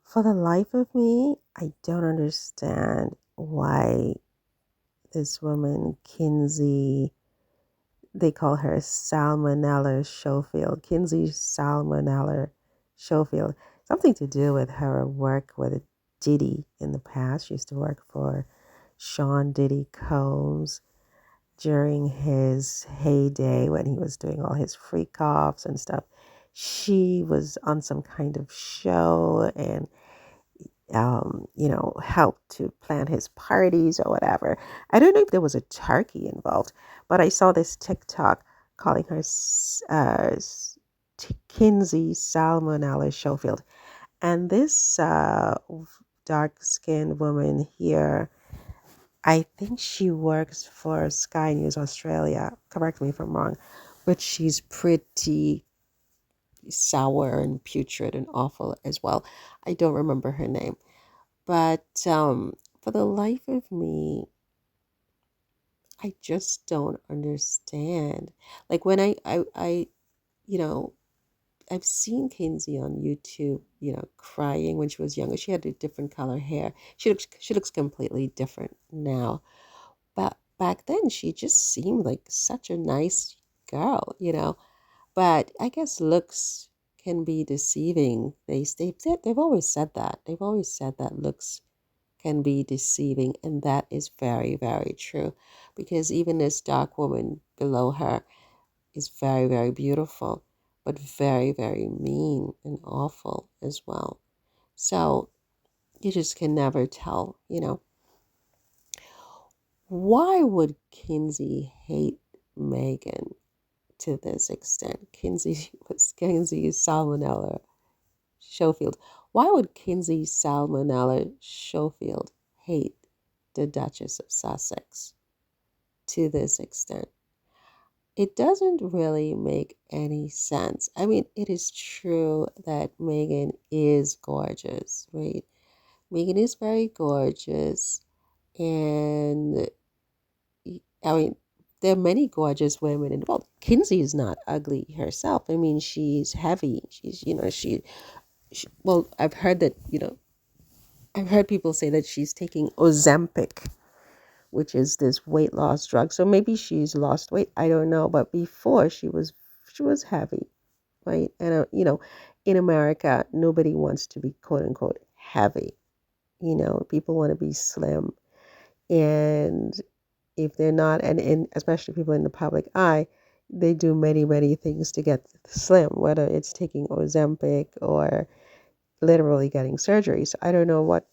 For the life of me, I don't understand why this woman, Kinsey, they call her Salmonella Schofield, Kinsey Salmonella Schofield. Something to do with her work with Diddy in the past. She used to work for Sean Diddy Combs during his heyday when he was doing all his freak offs and stuff. She was on some kind of show and helped to plan his parties or whatever. I don't know if there was a turkey involved, but I saw this TikTok calling her Kinsey Salmonella Schofield. And this dark skinned woman here, I think she works for Sky News Australia. Correct me if I'm wrong, but she's pretty sour and putrid and awful as well. I don't remember her name. But for the life of me, I just don't understand. Like when you know, I've seen Kinsey on YouTube, crying when she was younger. She had a different color hair. She looks completely different now. But back then, she just seemed like such a nice girl. But I guess looks can be deceiving. They've always said that. They've always said that looks can be deceiving, and that is very, very true. Because even this dark woman below her is very, very beautiful, but very, very mean and awful as well. So you just can never tell. Why would Kinsey hate Megan to this extent? Kinsey was Kinsey Salmonella Schofield. Why would Kinsey Salmonella Schofield hate the Duchess of Sussex to this extent? It doesn't really make any sense. I mean, it is true that Meghan is gorgeous, right? Meghan is very gorgeous, and I mean, there are many gorgeous women in the world. Kinsey is not ugly herself. I mean, she's heavy. Well, I've heard people say that she's taking Ozempic, which is this weight loss drug. So maybe she's lost weight. I don't know. But before she was heavy, right? And in America, nobody wants to be quote unquote heavy. People want to be slim, and if they're not, and especially people in the public eye, they do many many things to get slim, whether it's taking Ozempic or literally getting surgery. So I don't know what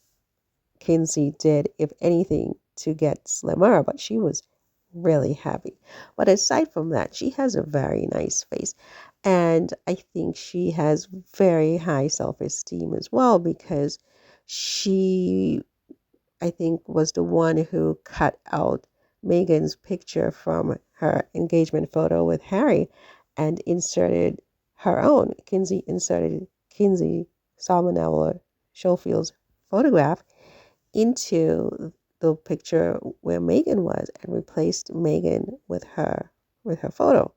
Kinsey did, if anything, to get slimmer, but she was really heavy. But aside from that, she has a very nice face. And I think she has very high self esteem as well because she, I think, was the one who cut out Meghan's picture from her engagement photo with Harry and inserted her own. Kinsey inserted Kinsey Salmonella Schofield's photograph into the picture where Meghan was and replaced Meghan with her photo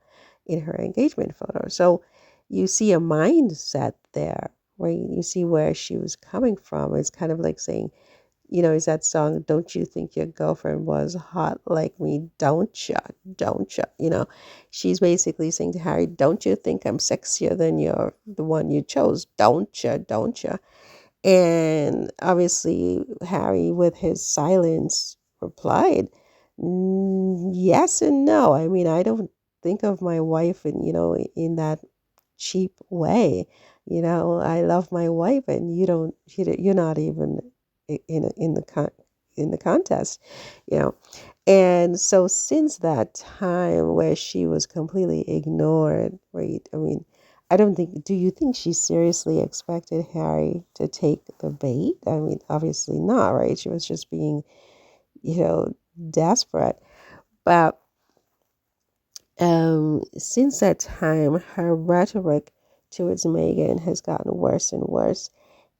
in her engagement photo. So you see a mindset there, right? You see where she was coming from. It's kind of like saying, is that song, Don't You Think Your Girlfriend Was Hot Like Me? Don't ya? Don't ya? She's basically saying to Harry, don't you think I'm sexier than the one you chose? Don't ya? Don't ya? And obviously, Harry, with his silence, replied, yes and no. I mean, I don't think of my wife in that cheap way. I love my wife, and you're not even in the contest, you know. And so since that time where she was completely ignored, right? I mean, do you think she seriously expected Harry to take the bait? I mean, obviously not, right? She was just being, you know, desperate. But since that time, her rhetoric towards Meghan has gotten worse and worse.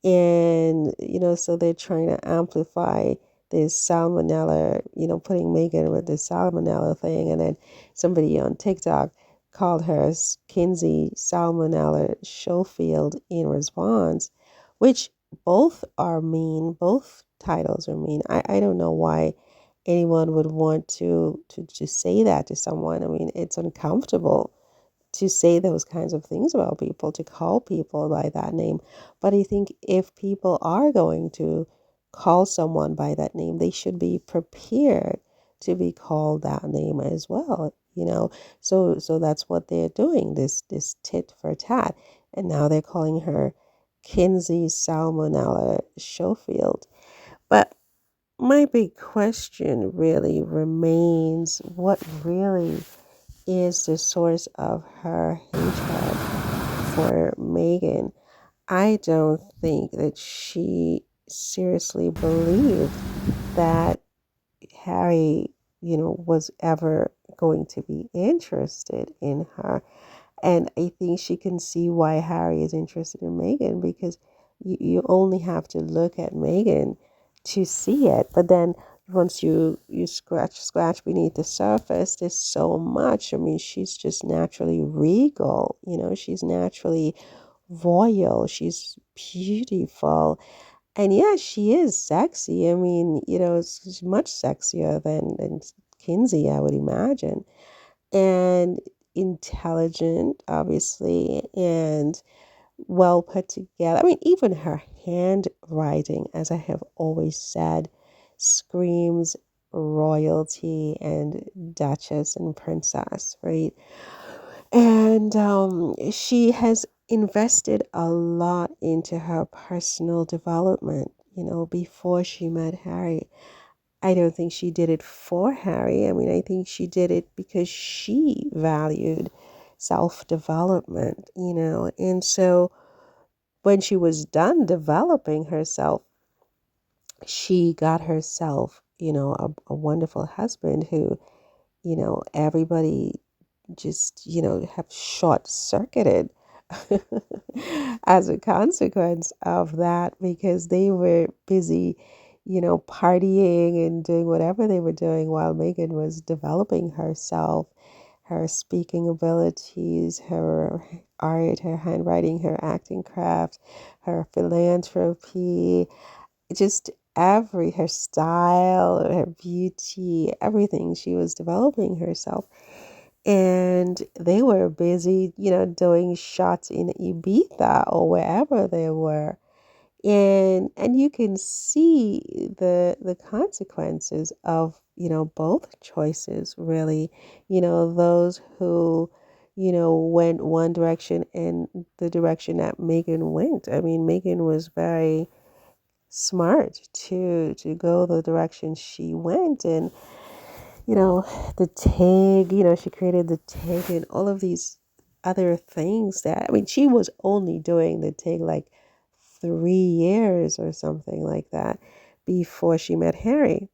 And, so they're trying to amplify this salmonella, putting Meghan with this salmonella thing. And then somebody on TikTok called her Kinsey Salmonella Schofield in response, which both are mean. Both titles are mean. I don't know why anyone would want to say that to someone. I mean, it's uncomfortable to say those kinds of things about people, to call people by that name. But I think if people are going to call someone by that name, they should be prepared to be called that name as well, you know. So that's what they're doing, this tit for tat. And now they're calling her Kinsey Salmonella Schofield. But my big question really remains, what really is the source of her hatred for Meghan? I don't think that she seriously believed that Harry, was ever going to be interested in her. And I think she can see why Harry is interested in Meghan, because you only have to look at Meghan to see it. But then once you scratch beneath the surface, there's so much. I mean, she's just naturally regal, she's naturally royal, she's beautiful. And yeah, she is sexy. I mean, she's much sexier than Kinsey, I would imagine. And intelligent, obviously, and well put together. I mean, even her handwriting, as I have always said, screams royalty and duchess and princess, right? And she has invested a lot into her personal development, before she met Harry. I don't think she did it for Harry. I mean, I think she did it because she valued self-development, And so when she was done developing herself, she got herself, a wonderful husband who, everybody just, have short circuited as a consequence of that, because they were busy, partying and doing whatever they were doing while Meghan was developing herself, her speaking abilities, her art, her handwriting, her acting craft, her philanthropy, just her style, her beauty, everything. She was developing herself. And they were busy, doing shots in Ibiza or wherever they were. And you can see the consequences of, both choices, really. Those who, went one direction and the direction that Meghan went. I mean, Meghan was very smart to go the direction she went. And the TIG, she created the TIG and all of these other things that, I mean, she was only doing the TIG like 3 years or something like that before she met Harry.